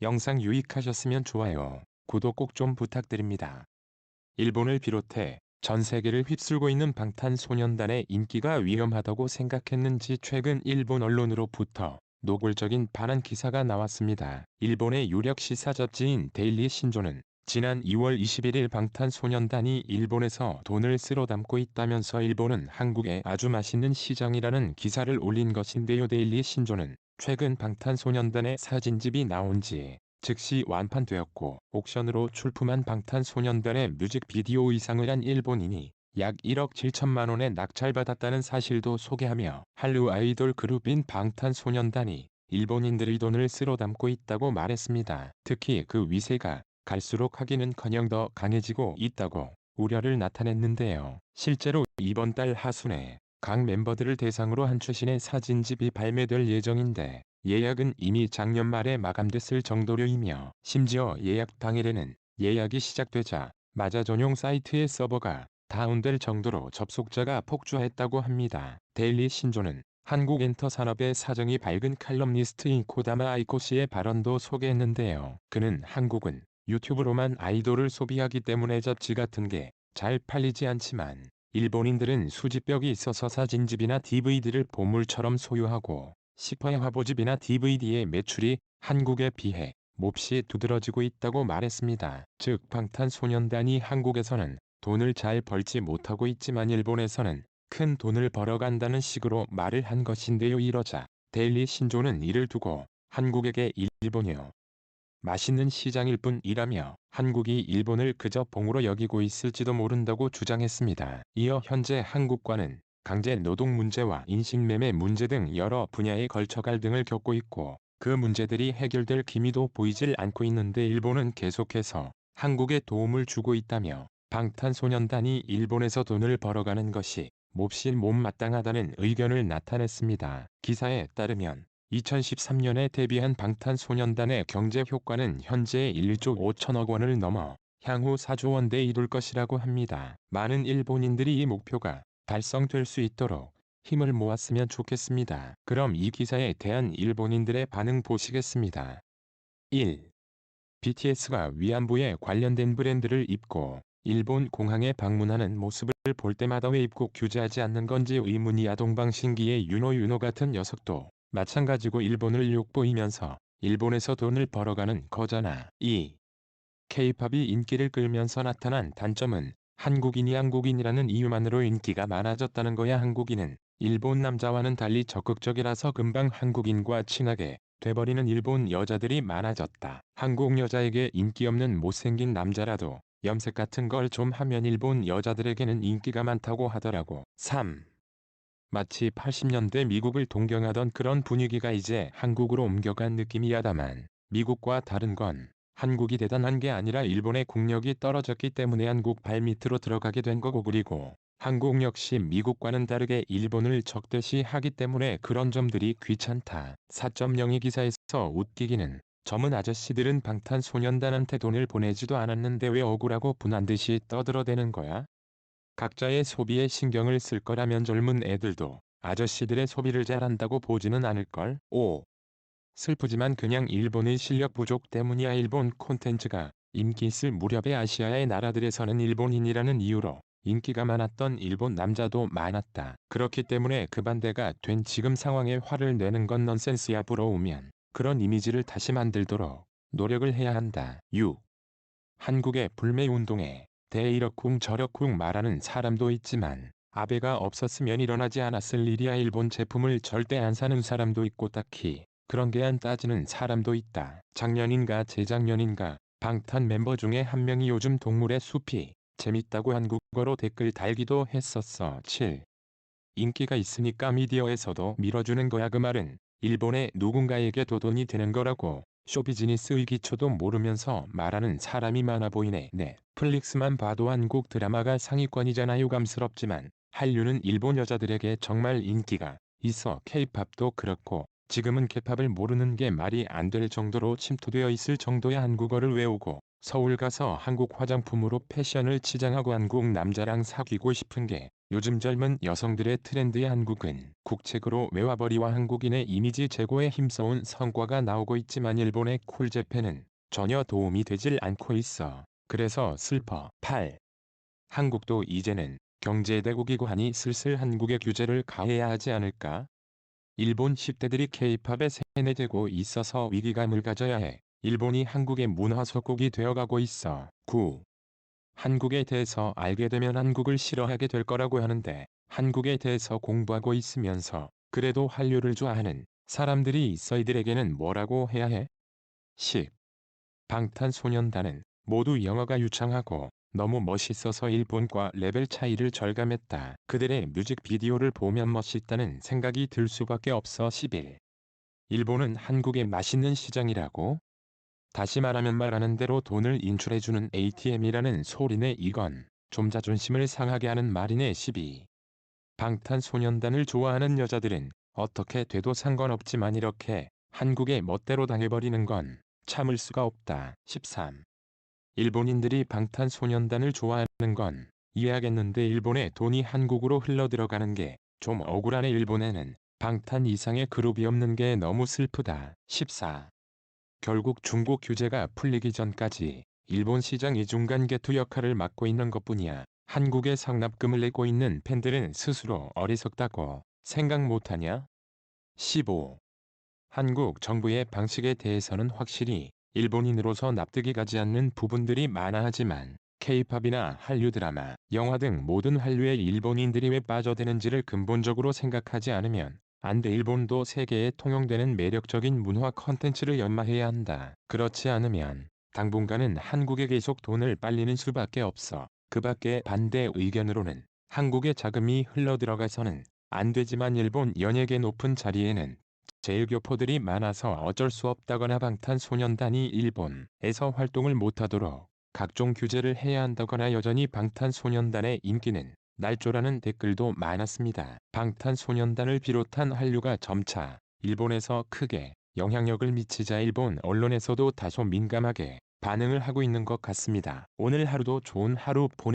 영상 유익하셨으면 좋아요, 구독 꼭 좀 부탁드립니다. 일본을 비롯해 전 세계를 휩쓸고 있는 방탄소년단의 인기가 위험하다고 생각했는지 최근 일본 언론으로부터 노골적인 반한 기사가 나왔습니다. 일본의 유력 시사 잡지인 데일리 신조는 지난 2월 21일 방탄소년단이 일본에서 돈을 쓸어 담고 있다면서 일본은 한국의 아주 맛있는 시장이라는 기사를 올린 것인데요. 데일리 신조는 최근 방탄소년단의 사진집이 나온 지 즉시 완판되었고 옥션으로 출품한 방탄소년단의 뮤직비디오 의상을 한 일본인이 약 1억 7천만 원에 낙찰받았다는 사실도 소개하며 한류 아이돌 그룹인 방탄소년단이 일본인들의 돈을 쓸어 담고 있다고 말했습니다. 특히 그 위세가 갈수록 하기는커녕 더 강해지고 있다고 우려를 나타냈는데요. 실제로 이번 달 하순에 각 멤버들을 대상으로 한 최신의 사진집이 발매될 예정인데 예약은 이미 작년 말에 마감됐을 정도로이며 심지어 예약 당일에는 예약이 시작되자 마자 전용 사이트의 서버가 다운될 정도로 접속자가 폭주했다고 합니다. 데일리 신조는 한국 엔터 산업의 사정이 밝은 칼럼니스트인 코다마 아이코 씨의 발언도 소개했는데요. 그는 한국은 유튜브로만 아이돌을 소비하기 때문에 잡지 같은 게 잘 팔리지 않지만 일본인들은 수집벽이 있어서 사진집이나 DVD를 보물처럼 소유하고 싶어야 화보집이나 DVD의 매출이 한국에 비해 몹시 두드러지고 있다고 말했습니다. 즉 방탄소년단이 한국에서는 돈을 잘 벌지 못하고 있지만 일본에서는 큰 돈을 벌어간다는 식으로 말을 한 것인데요. 이러자 데일리 신조는 이를 두고 한국에게 일본이요 맛있는 시장일 뿐이라며 한국이 일본을 그저 봉으로 여기고 있을지도 모른다고 주장했습니다. 이어 현재 한국과는 강제 노동 문제와 인식매매 문제 등 여러 분야의 걸쳐 갈등을 겪고 있고 그 문제들이 해결될 기미도 보이질 않고 있는데 일본은 계속해서 한국에 도움을 주고 있다며 방탄소년단이 일본에서 돈을 벌어가는 것이 몹시 못마땅하다는 의견을 나타냈습니다. 기사에 따르면 2013년에 데뷔한 방탄소년단의 경제 효과는 현재 1조 5천억 원을 넘어 향후 4조 원대에 이룰 것이라고 합니다. 많은 일본인들이 이 목표가 달성될 수 있도록 힘을 모았으면 좋겠습니다. 그럼 이 기사에 대한 일본인들의 반응 보시겠습니다. 1. BTS가 위안부에 관련된 브랜드를 입고 일본 공항에 방문하는 모습을 볼 때마다 왜 입국 규제하지 않는 건지 의문이야. 동방신기의 윤호 같은 녀석도 마찬가지고 일본을 욕보이면서 일본에서 돈을 벌어가는 거잖아. 2. K-팝이 인기를 끌면서 나타난 단점은 한국인이 한국인이라는 이유만으로 인기가 많아졌다는 거야. 한국인은 일본 남자와는 달리 적극적이라서 금방 한국인과 친하게 돼버리는 일본 여자들이 많아졌다. 한국 여자에게 인기 없는 못생긴 남자라도 염색 같은 걸 좀 하면 일본 여자들에게는 인기가 많다고 하더라고. 3. 마치 80년대 미국을 동경하던 그런 분위기가 이제 한국으로 옮겨간 느낌이야다만 미국과 다른 건 한국이 대단한 게 아니라 일본의 국력이 떨어졌기 때문에 한국 발밑으로 들어가게 된 거고 그리고 한국 역시 미국과는 다르게 일본을 적대시하기 때문에 그런 점들이 귀찮다. 4.02 기사에서 웃기기는 젊은 아저씨들은 방탄소년단한테 돈을 보내지도 않았는데 왜 억울하고 분한 듯이 떠들어대는 거야? 각자의 소비에 신경을 쓸 거라면 젊은 애들도 아저씨들의 소비를 잘한다고 보지는 않을걸? 5. 슬프지만 그냥 일본의 실력 부족 때문이야. 일본 콘텐츠가 인기 있을 무렵에 아시아의 나라들에서는 일본인이라는 이유로 인기가 많았던 일본 남자도 많았다. 그렇기 때문에 그 반대가 된 지금 상황에 화를 내는 건 넌센스야. 부러우면 그런 이미지를 다시 만들도록 노력을 해야 한다. 6. 한국의 불매운동에 대해 이러쿵 저러쿵 말하는 사람도 있지만 아베가 없었으면 일어나지 않았을 일이야. 일본 제품을 절대 안 사는 사람도 있고 딱히 그런 게 안 따지는 사람도 있다. 작년인가 재작년인가 방탄 멤버 중에 한 명이 요즘 동물의 숲이 재밌다고 한국어로 댓글 달기도 했었어. 7. 인기가 있으니까 미디어에서도 밀어주는 거야. 그 말은 일본의 누군가에게도 돈이 되는 거라고 쇼비즈니스의 기초도 모르면서 말하는 사람이 많아 보이네. 넷플릭스만 봐도 한국 드라마가 상위권이잖아. 유감스럽지만 한류는 일본 여자들에게 정말 인기가 있어. K-팝도 그렇고 지금은 K-팝을 모르는 게 말이 안 될 정도로 침투되어 있을 정도야. 한국어를 외우고 서울 가서 한국 화장품으로 패션을 치장하고 한국 남자랑 사귀고 싶은 게 요즘 젊은 여성들의 트렌드의 한국은 국책으로 외화벌이와 한국인의 이미지 제고에 힘써온 성과가 나오고 있지만 일본의 쿨재팬은 전혀 도움이 되질 않고 있어. 그래서 슬퍼. 8. 한국도 이제는 경제대국이고 하니 슬슬 한국의 규제를 가해야 하지 않을까? 일본 10대들이 K-팝에 세뇌되고 있어서 위기감을 가져야 해. 일본이 한국의 문화 속국이 되어가고 있어. 9. 한국에 대해서 알게 되면 한국을 싫어하게 될 거라고 하는데 한국에 대해서 공부하고 있으면서 그래도 한류를 좋아하는 사람들이 있어 이들에게는 뭐라고 해야 해? 10. 방탄소년단은 모두 영어가 유창하고 너무 멋있어서 일본과 레벨 차이를 절감했다. 그들의 뮤직비디오를 보면 멋있다는 생각이 들 수밖에 없어. 11. 일본은 한국의 맛있는 시장이라고? 다시 말하면 말하는 대로 돈을 인출해주는 ATM이라는 소리네. 이건 좀 자존심을 상하게 하는 말이네. 12. 방탄소년단을 좋아하는 여자들은 어떻게 돼도 상관없지만 이렇게 한국의 멋대로 당해버리는 건 참을 수가 없다. 13. 일본인들이 방탄소년단을 좋아하는 건 이해하겠는데 일본의 돈이 한국으로 흘러들어가는 게 좀 억울하네. 일본에는 방탄 이상의 그룹이 없는 게 너무 슬프다. 14. 결국 중국 규제가 풀리기 전까지 일본 시장이 중간 개투 역할을 맡고 있는 것뿐이야. 한국에 상납금을 내고 있는 팬들은 스스로 어리석다고 생각 못하냐? 15. 한국 정부의 방식에 대해서는 확실히 일본인으로서 납득이 가지 않는 부분들이 많아 하지만 K-팝이나 한류 드라마, 영화 등 모든 한류에 일본인들이 왜 빠져드는지를 근본적으로 생각하지 않으면 안 돼. 일본도 세계에 통용되는 매력적인 문화 컨텐츠를 연마해야 한다. 그렇지 않으면 당분간은 한국에 계속 돈을 빨리는 수밖에 없어. 그 밖에 반대 의견으로는 한국의 자금이 흘러들어가서는 안 되지만 일본 연예계 높은 자리에는 제일교포들이 많아서 어쩔 수 없다거나 방탄소년단이 일본에서 활동을 못하도록 각종 규제를 해야 한다거나 여전히 방탄소년단의 인기는 날조라는 댓글도 많았습니다. 방탄소년단을 비롯한 한류가 점차 일본에서 크게 영향력을 미치자 일본 언론에서도 다소 민감하게 반응을 하고 있는 것 같습니다. 오늘 하루도 좋은 하루 보내